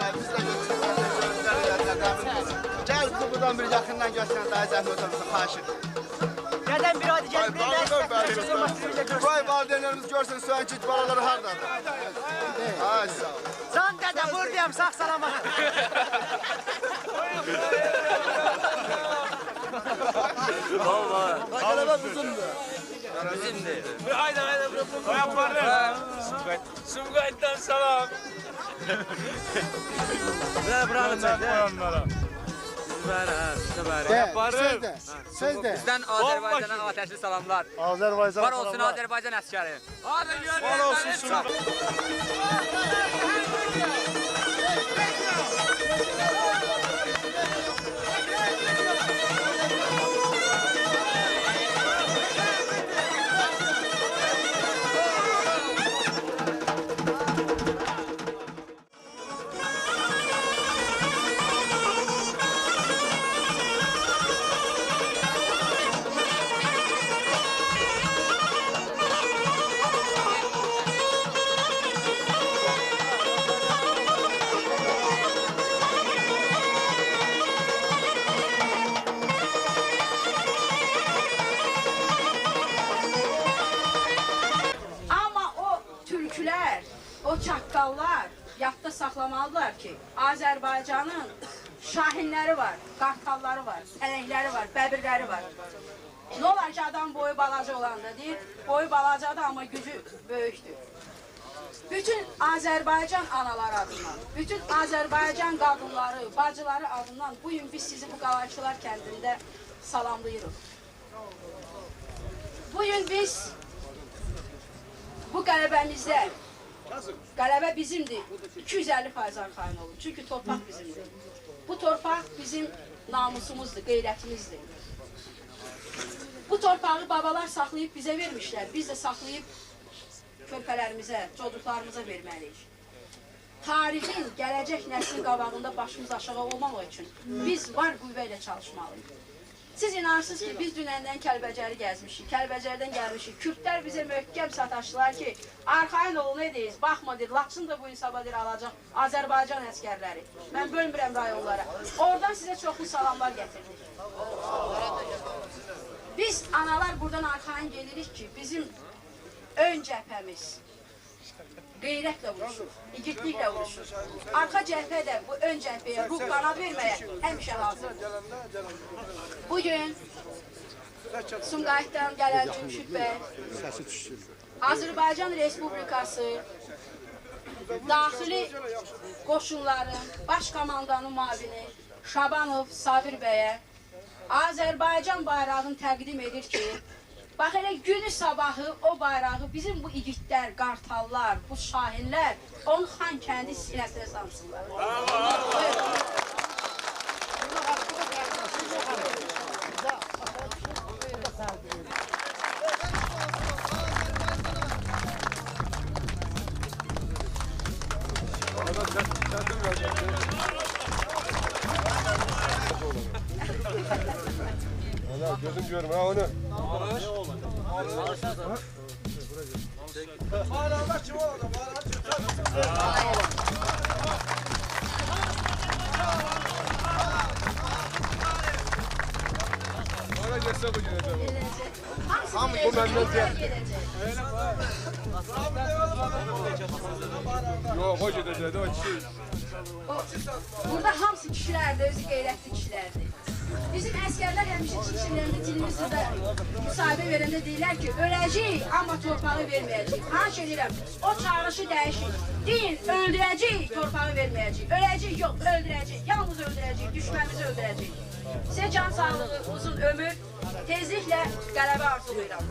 da biz de gel buradan bir yakından göstersen daha zahmet olursa karşı. Neden bir hadi gel Vay valideynlerimiz görsün soğançı balaları hardadır. Ay sağ ol. Can dede buradayım sağ salamat. Valla. Bakalım uzundu. Bizimdi. Haydi yaparım. Sumgayt'tan salam. Buranı çekti. Yaparım. Sözde. Bizden Azərbaycana ateşli salamlar. Azərbaycan Var olsun Azərbaycan əskəri. Var olsun Sumgayt. O çaqqallar yadda saxlamalıdırlar ki, Azərbaycanın şahinləri var, qartalları var, pələngləri var, bəbirləri var. Nə olar ki, adam boyu balaca olanda deyir, boyu balacadır amma gücü böyükdür. Bütün Azərbaycan anaları adından, bütün Azərbaycan qadınları, bacıları adından bu gün biz sizi bu Qalayçılar kəndində salamlayırıq. Bugün biz bu qələbəmizdə qələbə bizimdir, 250% arxayın olun. Çünki torpaq bizimdir. Bu torpaq bizim namusumuzdur, qeyrətimizdir. Bu torpağı babalar saxlayıb bizə vermişlər. Biz də saxlayıb körpələrimizə, çocuklarımıza verməliyik. Tarixin, gələcək nəslin qabağında başımız aşağı olmaq üçün biz var qüvvə ilə çalışmalıyıq. Siz inarsınız ki, biz dünəndən Kəlbəcəri gəzmişik, Kəlbəcərdən gəlmişik. Kürdlər bizə möhkəm sataşdılar ki, arxayın olun, ne deyiz, baxmadır, Laçın da bu insabadır alacaq Azərbaycan əskərləri. Mən bölmürəm rayonlara. Oradan sizə çoxlu salamlar gətirdik. Biz analar buradan arxayın gelirik ki, bizim ön cəbhəmiz qeyrətlə vuruşur, igidliklə vuruşur. Arxa cəbhə də bu ön cəbhəyə ruh qanad verməyə həmişə hazırdır. Bugün Sumqayıtdan gələn Cümşüd bəy, Azərbaycan Respublikası daxili qoşunların baş komandanın müavini Şabanov Sabir bəyə Azərbaycan bayrağını təqdim edir ki, bax elə günü sabahı o bayrağı bizim bu igidlər, qartallar, bu şahinlər onun xan kəndi sinəsinə sansınlar. Ana gözüm görmüyor ha onu. Bağıranda kim oldu? Bana geçse bu gelecek. Hamı bu benden ziyade. Yok o gidecek o kişi. Burada hamısı kişilərdir, özü qeyrətli kişilərdir. Bizim əskərlər həmişə kişilərində dilimizdə müsahibə verəndə deyirlər ki, öləcəyik, amma torpağı verməyəcəyik. Xahiş edirəm, o çağrışı dəyişik. Deyin, öldürəcəyik, torpağı verməyəcəyik. Öləcəyik, yox, öldürəcəyik. Yalnız öldürəcəyik, düşmənimizi öldürəcəyik. Sizə can sağlığı, uzun ömür, tezliklə qələbə arzulayıram.